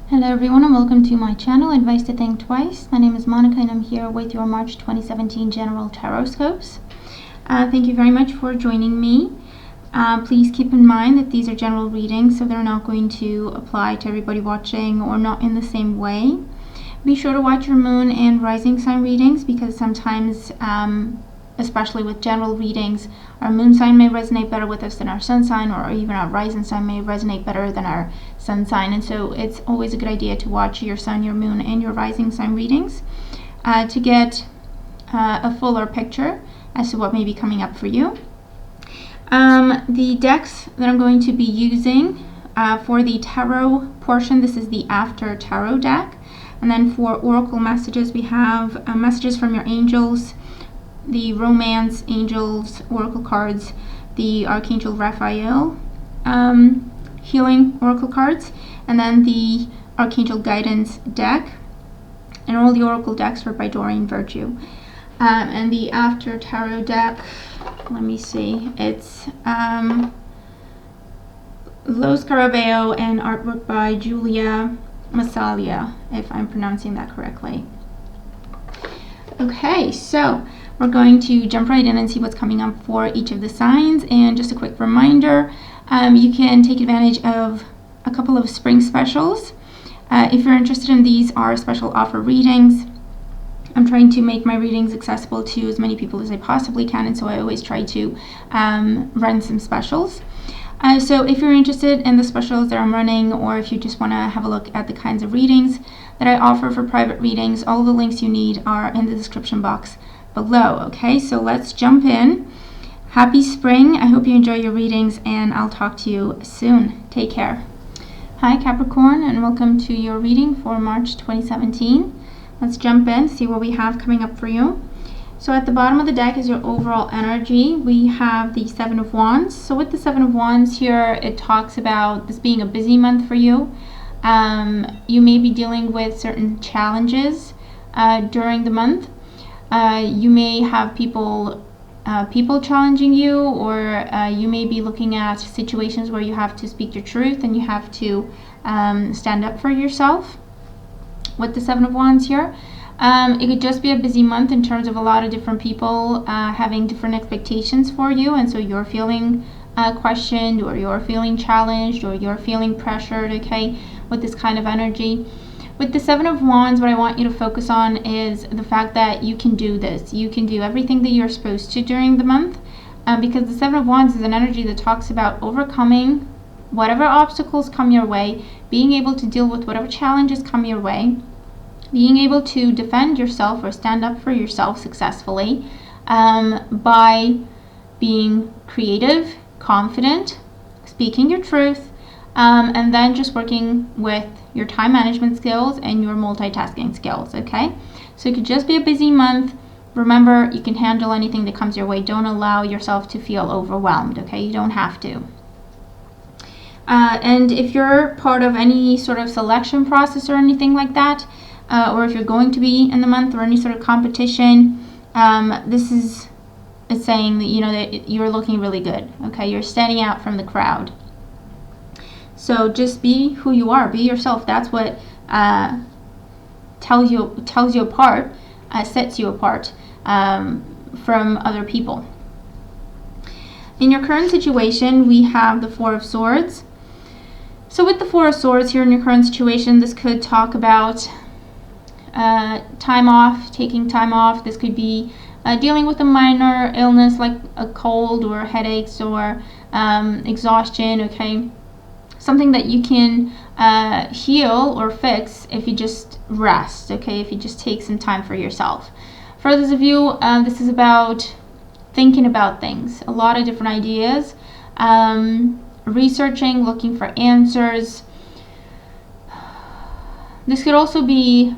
Hello everyone and welcome to my channel, Advice to Think Twice. My name is Monica and I'm here with your March 2017 General Tarotscopes. Thank you very much for joining me. Please keep in mind that these are general readings, so they're not going to apply to everybody watching or not in the same way. Be sure to watch your moon and rising sign readings because sometimes, especially with general readings, our moon sign may resonate better with us than our sun sign, or even our rising sign may resonate better than our sun sign. And so it's always a good idea to watch your sun, your moon, and your rising sign readings to get a fuller picture as to what may be coming up for you. The decks that I'm going to be using for the tarot portion, this is the After Tarot deck. And then for oracle messages, we have messages from your angels, the Romance Angels Oracle cards, the Archangel Raphael Healing Oracle cards, and then the Archangel Guidance deck. And all the Oracle decks are by Doreen Virtue. And the After Tarot deck, let me see, it's Los Carabeo and artwork by Julia Massalia, if I'm pronouncing that correctly. Okay, so we're going to jump right in and see what's coming up for each of the signs. And just a quick reminder, you can take advantage of a couple of spring specials. If you're interested in these are special offer readings. I'm trying to make my readings accessible to as many people as I possibly can, and so I always try to run some specials. So if you're interested in the specials that I'm running, or if you just want to have a look at the kinds of readings that I offer for private readings, all the links you need are in the description box below. Okay, so let's jump in. Happy spring. I hope you enjoy your readings, and I'll talk to you soon. Take care. Hi Capricorn, and welcome to your reading for March 2017. Let's jump in, see what we have coming up for you. So at the bottom of the deck is your overall energy. We have the Seven of Wands. So with the Seven of Wands here, it talks about this being a busy month for you. You may be dealing with certain challenges during the month. You may have people challenging you, or you may be looking at situations where you have to speak your truth and you have to stand up for yourself. With the Seven of Wands here, it could just be a busy month in terms of a lot of different people having different expectations for you, and so you're feeling questioned, or you're feeling challenged, or you're feeling pressured, okay, with this kind of energy. With the Seven of Wands, what I want you to focus on is the fact that you can do this. You can do everything that you're supposed to during the month, because the Seven of Wands is an energy that talks about overcoming whatever obstacles come your way, being able to deal with whatever challenges come your way, being able to defend yourself or stand up for yourself successfully by being creative, confident, speaking your truth, and then just working with your time management skills and your multitasking skills, okay? So it could just be a busy month. Remember, you can handle anything that comes your way. Don't allow yourself to feel overwhelmed, okay? You don't have to. And if you're part of any sort of selection process or anything like that, or if you're going to be in the month or any sort of competition, this is saying that, you know, that you're looking really good, okay? You're standing out from the crowd. So just be who you are, be yourself. That's what tells you apart, sets you apart from other people. In your current situation, we have the Four of Swords. So with the Four of Swords here in your current situation, this could talk about time off, taking time off. This could be dealing with a minor illness like a cold or headaches or exhaustion, okay? Something that you can heal or fix if you just rest, okay? If you just take some time for yourself. For those of you, this is about thinking about things, a lot of different ideas, researching, looking for answers. This could also be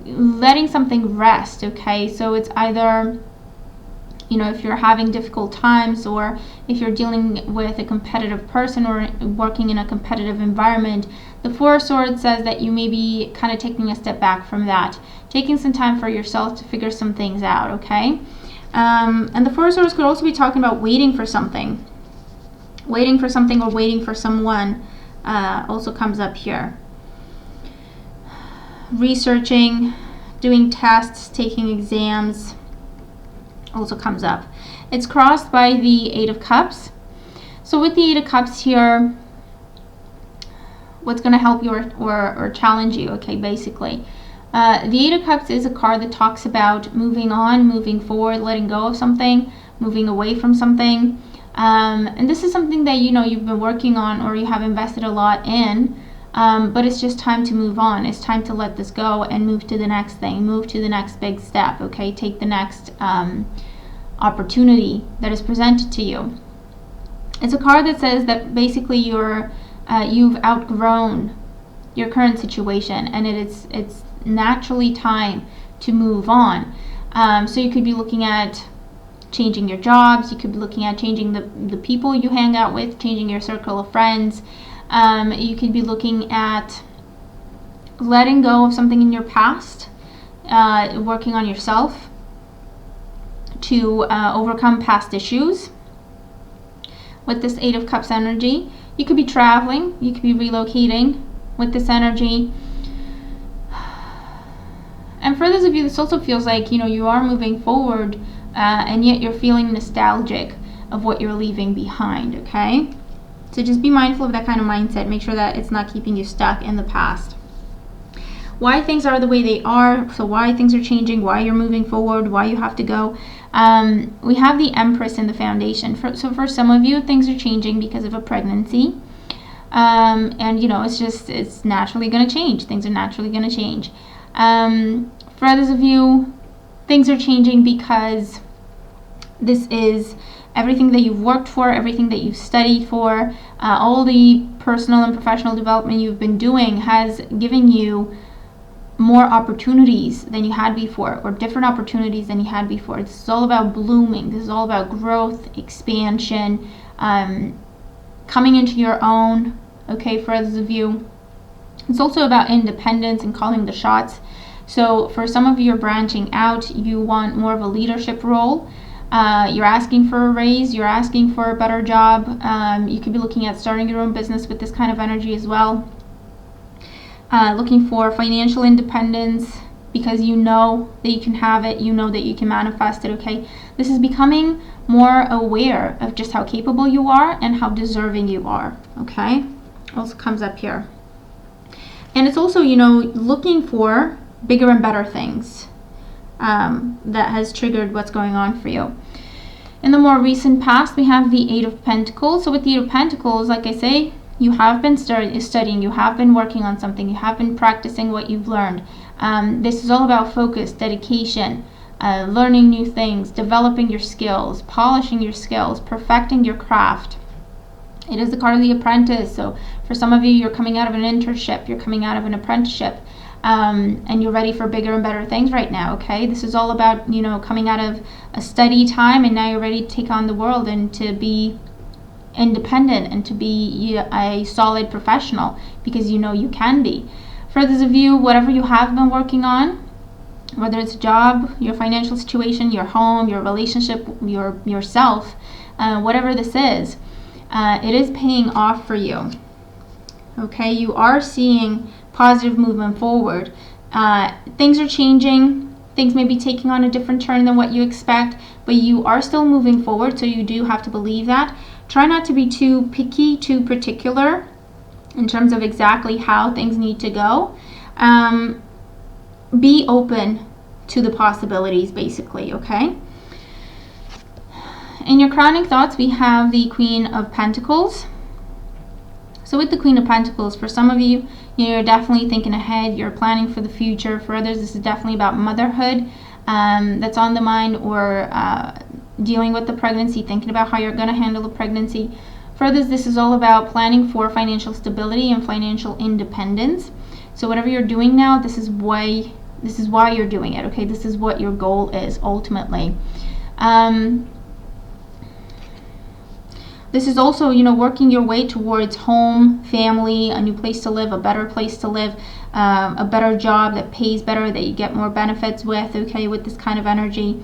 letting something rest, okay? So it's either, you know, if you're having difficult times, or if you're dealing with a competitive person or working in a competitive environment, the Four of Swords says that you may be kind of taking a step back from that, taking some time for yourself to figure some things out, okay? And the Four of Swords could also be talking about waiting for something or waiting for someone also comes up here. Researching, doing tests, taking exams also comes up. It's crossed by the Eight of Cups. So with the Eight of Cups here, what's going to help you or challenge you, okay, basically. The Eight of Cups is a card that talks about moving on, moving forward, letting go of something, moving away from something. And this is something that, you know, you've been working on or you have invested a lot in, but it's just time to move on. It's time to let this go and move to the next thing, move to the next big step, okay? Take the next opportunity that is presented to you. It's a card that says that basically you've outgrown your current situation, and it's naturally time to move on. So you could be looking at changing your jobs, you could be looking at changing the people you hang out with, changing your circle of friends. You could be looking at letting go of something in your past, working on yourself to overcome past issues. With this Eight of Cups energy, you could be traveling, you could be relocating with this energy. And for those of you, this also feels like, you know, you are moving forward, and yet you're feeling nostalgic of what you're leaving behind, okay? So just be mindful of that kind of mindset. Make sure that it's not keeping you stuck in the past. Why things are the way they are, so why things are changing, why you're moving forward, why you have to go. We have the Empress in the foundation. So for some of you, things are changing because of a pregnancy. And, you know, it's naturally going to change. Things are naturally going to change. For others of you, things are changing because this is everything that you've worked for, everything that you've studied for, all the personal and professional development you've been doing has given you more opportunities than you had before, or different opportunities than you had before. This is all about blooming. This is all about growth, expansion, coming into your own, okay, for others of you. It's also about independence and calling the shots. So for some of you, you're branching out. You want more of a leadership role. You're asking for a raise. You're asking for a better job. You could be looking at starting your own business with this kind of energy as well. Looking for financial independence because you know that you can have it. You know that you can manifest it, okay? This is becoming more aware of just how capable you are and how deserving you are, okay? Also comes up here. And it's also, you know, looking for bigger and better things that has triggered what's going on for you. In the more recent past, we have the Eight of Pentacles. So with the Eight of Pentacles, like I say, you have been studying, you have been working on something, you have been practicing what you've learned. This is all about focus, dedication, learning new things, developing your skills, polishing your skills, perfecting your craft. It is the card of the apprentice. So for some of you, you're coming out of an internship, you're coming out of an apprenticeship, and you're ready for bigger and better things right now, okay? This is all about, you know, coming out of a study time, and now you're ready to take on the world and to be independent and to be a solid professional because you know you can be. For those of you, whatever you have been working on, whether it's a job, your financial situation, your home, your relationship, yourself, whatever this is, it is paying off for you. Okay, you are seeing positive movement forward. Things are changing. Things may be taking on a different turn than what you expect, but you are still moving forward, so you do have to believe that. Try not to be too picky, too particular in terms of exactly how things need to go. Be open to the possibilities, basically, okay? In your crowning thoughts, we have the Queen of Pentacles. So with the Queen of Pentacles, for some of you, you're definitely thinking ahead, you're planning for the future. For others, this is definitely about motherhood that's on the mind, or dealing with the pregnancy, thinking about how you're going to handle the pregnancy. For others, this is all about planning for financial stability and financial independence. So whatever you're doing now, this is why you're doing it, okay? This is what your goal is ultimately. This is also, you know, working your way towards home, family, a new place to live, a better place to live, a better job that pays better, that you get more benefits with, okay, with this kind of energy.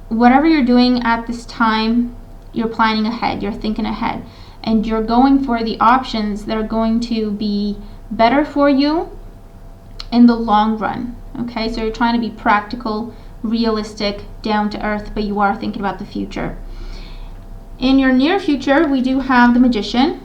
Whatever you're doing at this time, you're planning ahead, you're thinking ahead. and you're going for the options that are going to be better for you in the long run. Okay, so you're trying to be practical, realistic, down to earth, but you are thinking about the future. In your near future, we do have the Magician.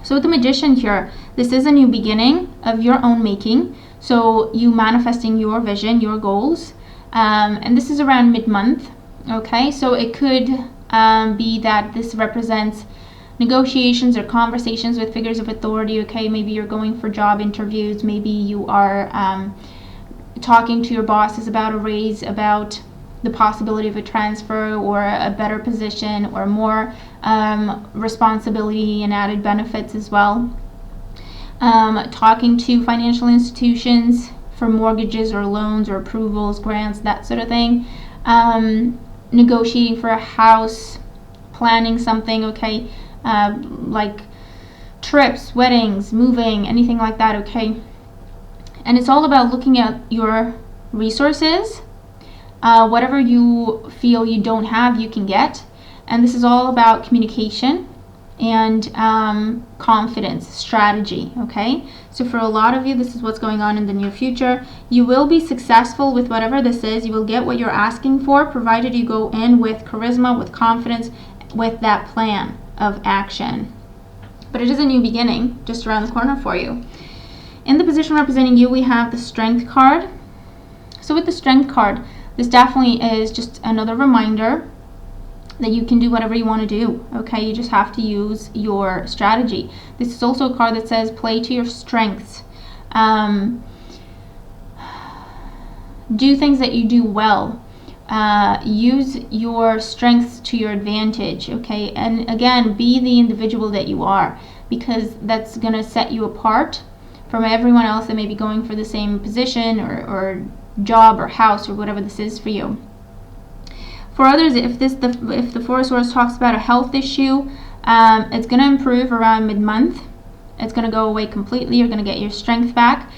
So with the Magician here, this is a new beginning of your own making. So you manifesting your vision, your goals, and this is around mid-month. Okay, so it could be that this represents negotiations or conversations with figures of authority. Okay, maybe you're going for job interviews, maybe you are talking to your bosses about a raise, about the possibility of a transfer or a better position or more responsibility and added benefits as well. Talking to financial institutions for mortgages or loans or approvals, grants, that sort of thing. Negotiating for a house, planning something, okay, like trips, weddings, moving, anything like that, okay. And it's all about looking at your resources. Whatever you feel you don't have, you can get. And this is all about communication and confidence, strategy, okay? So for a lot of you, this is what's going on in the near future. You will be successful with whatever this is. You will get what you're asking for, provided you go in with charisma, with confidence, with that plan of action. But it is a new beginning just around the corner for you. In the position representing you, we have the Strength card. So with the Strength card, this definitely is just another reminder that you can do whatever you want to do, okay? You just have to use your strategy. This is also a card that says play to your strengths. Do things that you do well. Use your strengths to your advantage, okay? And again, be the individual that you are, because that's going to set you apart from everyone else that may be going for the same position or job or house or whatever this is for you. For others, if the Four of Swords talks about a health issue, it's going to improve around mid-month. It's going to go away completely. You're going to get your strength back.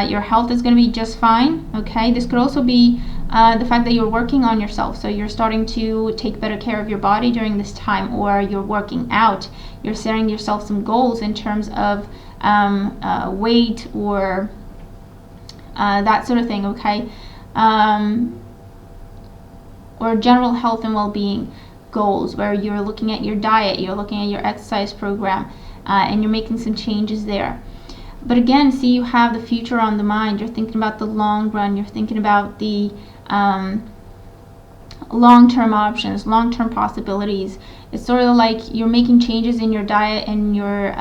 Your health is going to be just fine. Okay. This could also be the fact that you're working on yourself. So you're starting to take better care of your body during this time, or you're working out. You're setting yourself some goals in terms of weight or that sort of thing. Okay. Or general health and well-being goals, where you're looking at your diet, you're looking at your exercise program, and you're making some changes there. But again, see, you have the future on the mind. You're thinking about the long run. You're thinking about the long-term options, long-term possibilities. It's sort of like you're making changes in your diet and your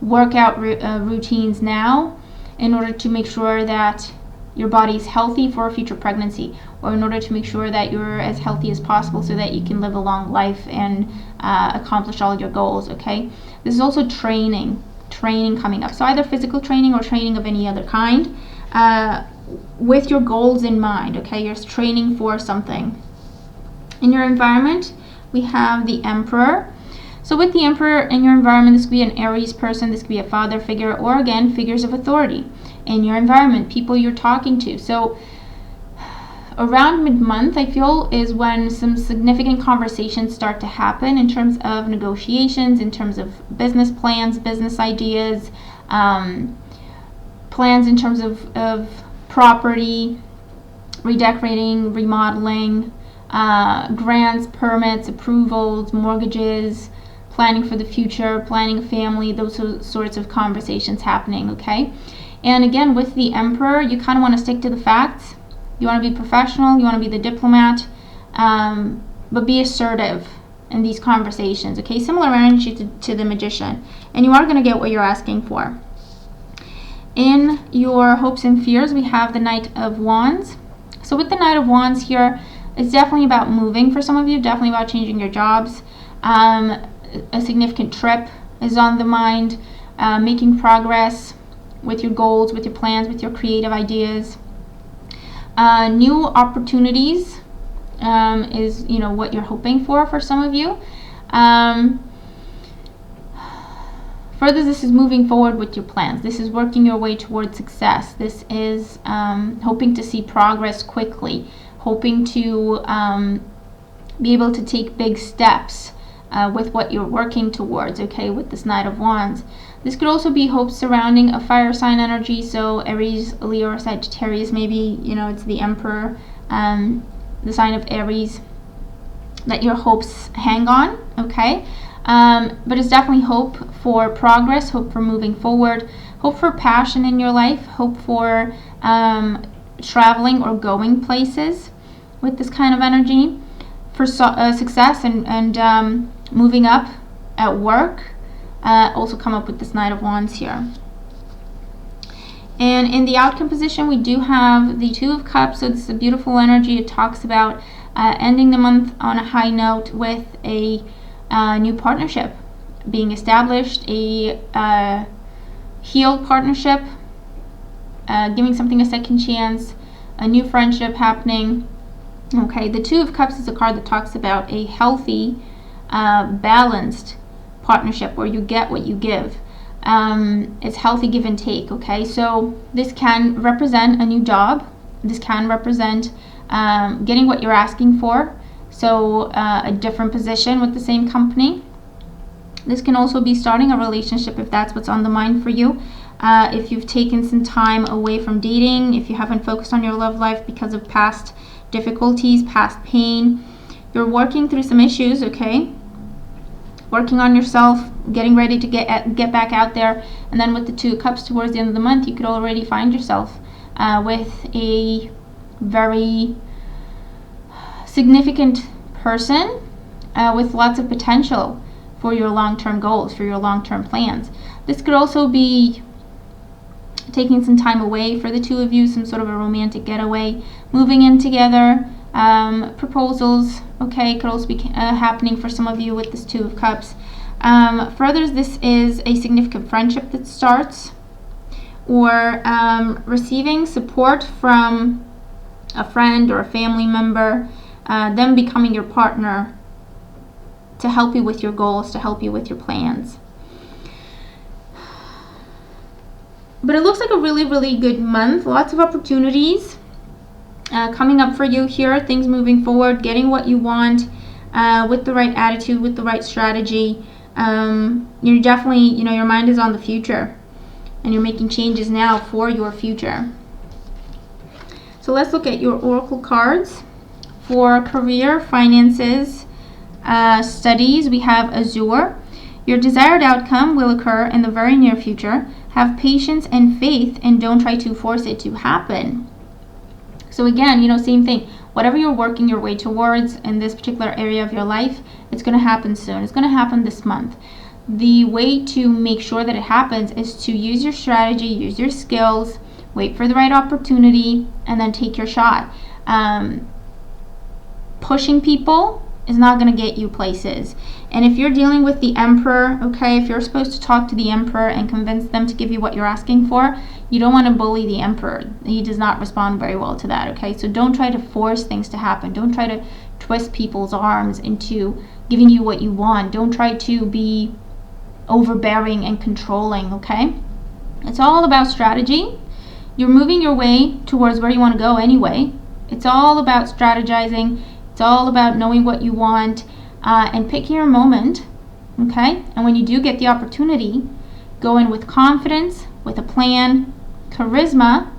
workout routines now in order to make sure that your body is healthy for a future pregnancy, or in order to make sure that you're as healthy as possible so that you can live a long life and accomplish all your goals, okay? This is also training coming up. So either physical training or training of any other kind with your goals in mind, okay? You're training for something. In your environment, we have the Emperor. So with the Emperor in your environment, this could be an Aries person, this could be a father figure, or again, figures of authority in your environment, people you're talking to. So around mid-month, I feel, is when some significant conversations start to happen in terms of negotiations, in terms of business plans, business ideas, plans in terms of property, redecorating, remodeling, grants, permits, approvals, mortgages, planning for the future, planning a family, those sorts of conversations happening, okay? And again, with the Emperor, you kind of want to stick to the facts. You want to be professional, you want to be the diplomat, but be assertive in these conversations, okay? Similar energy to the Magician. And you are going to get what you're asking for. In your hopes and fears, we have the Knight of Wands. So with the Knight of Wands here, it's definitely about moving for some of you, definitely about changing your jobs. A significant trip is on the mind, making progress with your goals, with your plans, with your creative ideas. New opportunities is, what you're hoping for some of you. Further, this is moving forward with your plans. This is working your way towards success. This is hoping to see progress quickly, hoping to be able to take big steps with what you're working towards, okay, with this Knight of Wands. This could also be hopes surrounding a fire sign energy, so Aries, Leo, or Sagittarius. Maybe, you know, it's the Emperor, the sign of Aries, that your hopes hang on, okay? But it's definitely hope for progress, hope for moving forward, hope for passion in your life, hope for traveling or going places with this kind of energy, for success and moving up at work. Also come up with this Knight of Wands here. And in the outcome position, we do have the Two of Cups. So this is a beautiful energy. It talks about ending the month on a high note with a new partnership being established, a healed partnership, giving something a second chance, a new friendship happening. Okay, the Two of Cups is a card that talks about a healthy, balanced partnership where you get what you give. It's healthy give and take, okay? So this can represent a new job. This can represent getting what you're asking for. So a different position with the same company. This can also be starting a relationship if that's what's on the mind for you. If you've taken some time away from dating, if you haven't focused on your love life because of past difficulties, past pain, you're working through some issues, okay? Working on yourself, getting ready to get back out there. And then with the Two of Cups towards the end of the month, you could already find yourself with a very significant person with lots of potential for your long-term goals, for your long-term plans. This could also be taking some time away for the two of you, some sort of a romantic getaway, moving in together, proposals, okay, could also be happening for some of you with this Two of Cups. Further, this is a significant friendship that starts, or receiving support from a friend or a family member, them becoming your partner to help you with your goals, to help you with your plans. But it looks like a really, really good month. Lots of opportunities coming up for you here. Things moving forward, getting what you want with the right attitude, with the right strategy. You're definitely, you know, your mind is on the future and you're making changes now for your future. So let's look at your oracle cards. For career, finances, studies, we have Azure. Your desired outcome will occur in the very near future. Have patience and faith and don't try to force it to happen. So again, you know, same thing. Whatever you're working your way towards in this particular area of your life, it's going to happen soon. It's going to happen this month. The way to make sure that it happens is to use your strategy, use your skills, wait for the right opportunity, and then take your shot. Pushing people is not going to get you places. And if you're dealing with the Emperor, okay, if you're supposed to talk to the Emperor and convince them to give you what you're asking for, you don't want to bully the Emperor. He does not respond very well to that, okay? So don't try to force things to happen. Don't try to twist people's arms into giving you what you want. Don't try to be overbearing and controlling, okay? It's all about strategy. You're moving your way towards where you want to go anyway. It's all about strategizing. It's all about knowing what you want and picking your moment, okay? And when you do get the opportunity, go in with confidence, with a plan, charisma,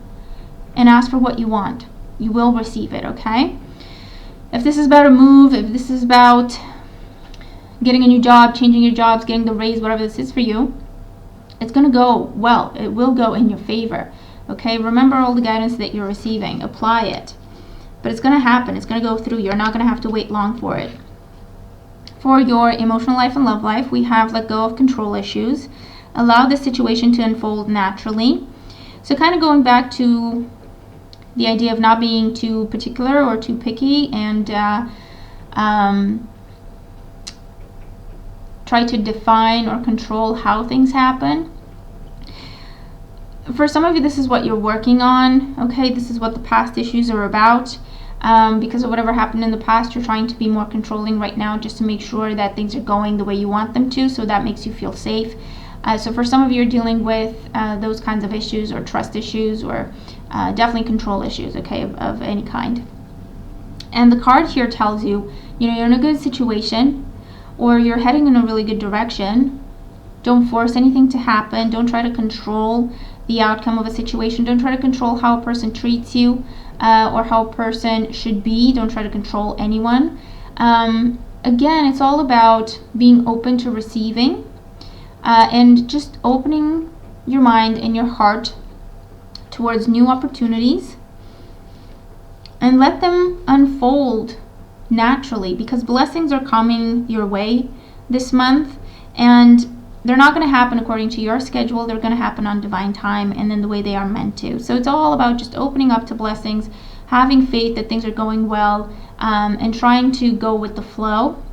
and ask for what you want. You will receive it, okay? If this is about a move, if this is about getting a new job, changing your jobs, getting the raise, whatever this is for you, it's going to go well. It will go in your favor, okay? Remember all the guidance that you're receiving. Apply it. But it's going to happen. It's going to go through. You're not going to have to wait long for it. For your emotional life and love life, we have let go of control issues. Allow the situation to unfold naturally. So kind of going back to the idea of not being too particular or too picky and try to define or control how things happen. For some of you, this is what you're working on, okay? This is what the past issues are about. Because of whatever happened in the past, you're trying to be more controlling right now just to make sure that things are going the way you want them to, so that makes you feel safe. So for some of you, you're dealing with those kinds of issues or trust issues or definitely control issues, okay, of any kind. And the card here tells you, you're in a good situation, or you're heading in a really good direction. Don't force anything to happen. Don't try to control the outcome of a situation. Don't try to control how a person treats you, or how a person should be. Don't try to control anyone. Again, it's all about being open to receiving, and just opening your mind and your heart towards new opportunities, and let them unfold naturally, because blessings are coming your way this month, and they're not going to happen according to your schedule. They're going to happen on divine time and in the way they are meant to. So it's all about just opening up to blessings, having faith that things are going well, and trying to go with the flow,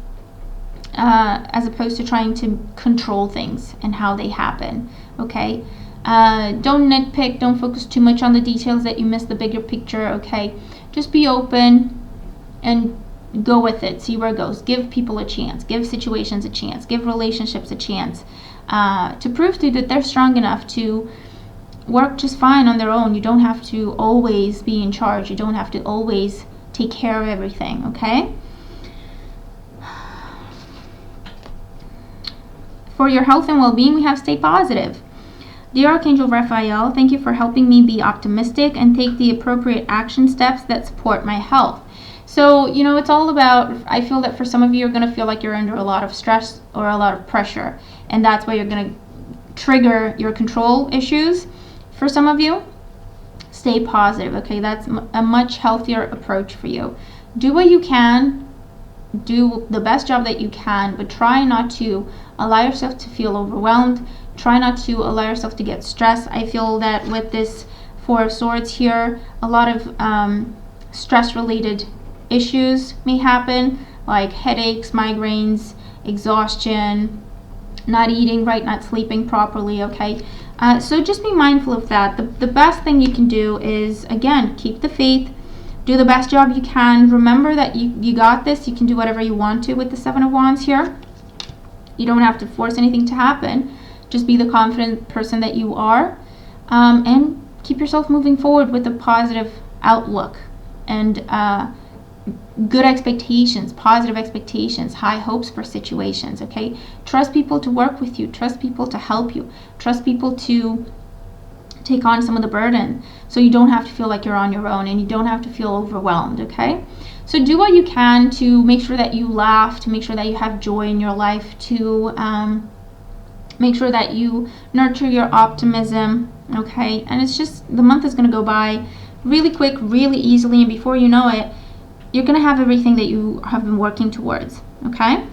as opposed to trying to control things and how they happen. Okay, don't nitpick, don't focus too much on the details that you miss the bigger picture. Okay, just be open and go with it, see where it goes. Give people a chance, give situations a chance, give relationships a chance, to prove to you that they're strong enough to work just fine on their own. You don't have to always be in charge. You don't have to always take care of everything. Okay, for your health and well-being, we have stay positive. Dear Archangel Raphael, thank you for helping me be optimistic and take the appropriate action steps that support my health. So, it's all about, I feel that for some of you, you're going to feel like you're under a lot of stress or a lot of pressure, and that's why you're going to trigger your control issues. For some of you, stay positive, okay? That's a much healthier approach for you. Do what you can, do the best job that you can, but try not to allow yourself to feel overwhelmed. Try not to allow yourself to get stressed. I feel that with this Four of Swords here, a lot of stress-related issues may happen, like headaches, migraines, exhaustion, not eating right, not sleeping properly. Okay, so just be mindful of that. The best thing you can do is, again, keep the faith, do the best job you can. Remember that you got this. You can do whatever you want to with the Seven of Wands here. You don't have to force anything to happen. Just be the confident person that you are, and keep yourself moving forward with a positive outlook and good expectations, positive expectations, high hopes for situations. Okay, trust people to work with you, trust people to help you, trust people to take on some of the burden, so you don't have to feel like you're on your own and you don't have to feel overwhelmed. Okay, so do what you can to make sure that you laugh, to make sure that you have joy in your life, to make sure that you nurture your optimism. Okay, and it's just, the month is going to go by really quick, really easily, and before you know it, you're going to have everything that you have been working towards. Okay,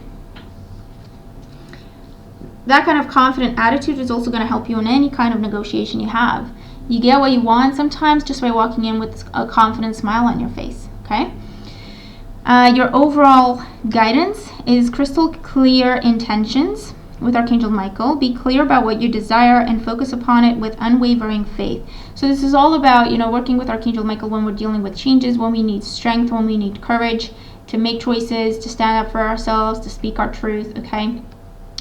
that kind of confident attitude is also going to help you in any kind of negotiation you have. You get what you want sometimes just by walking in with a confident smile on your face. Okay, your overall guidance is crystal clear intentions with Archangel Michael. Be clear about what you desire and focus upon it with unwavering faith. So this is all about, working with Archangel Michael when we're dealing with changes, when we need strength, when we need courage to make choices, to stand up for ourselves, to speak our truth. Okay,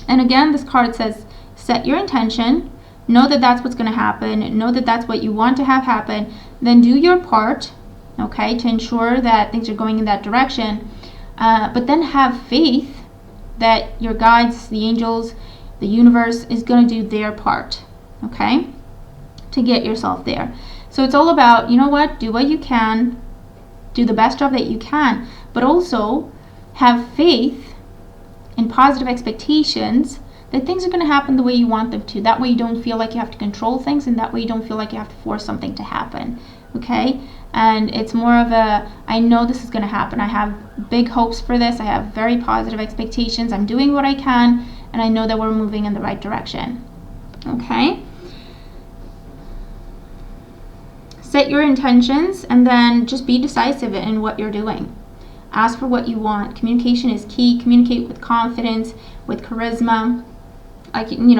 and again, this card says, set your intention, know that that's what's going to happen, know that that's what you want to have happen, then do your part, okay, to ensure that things are going in that direction, but then have faith that your guides, the angels, the universe is going to do their part, okay, to get yourself there. So it's all about, do what you can, do the best job that you can, but also have faith and positive expectations that things are going to happen the way you want them to. That way you don't feel like you have to control things, and that way you don't feel like you have to force something to happen. Okay, and it's more of a, I know this is going to happen. I have big hopes for this. I have very positive expectations. I'm doing what I can, and I know that we're moving in the right direction. Okay, set your intentions, and then just be decisive in what you're doing. Ask for what you want. Communication is key. Communicate with confidence, with charisma.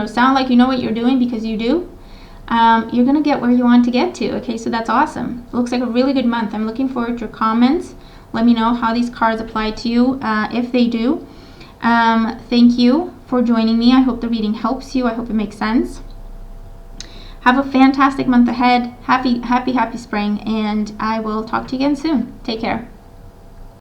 Sound like you know what you're doing, because you do. You're going to get where you want to get to. Okay, so that's awesome. It looks like a really good month. I'm looking forward to your comments. Let me know how these cards apply to you, if they do. Thank you for joining me. I hope the reading helps you. I hope it makes sense. Have a fantastic month ahead. Happy spring, and I will talk to you again soon. Take care.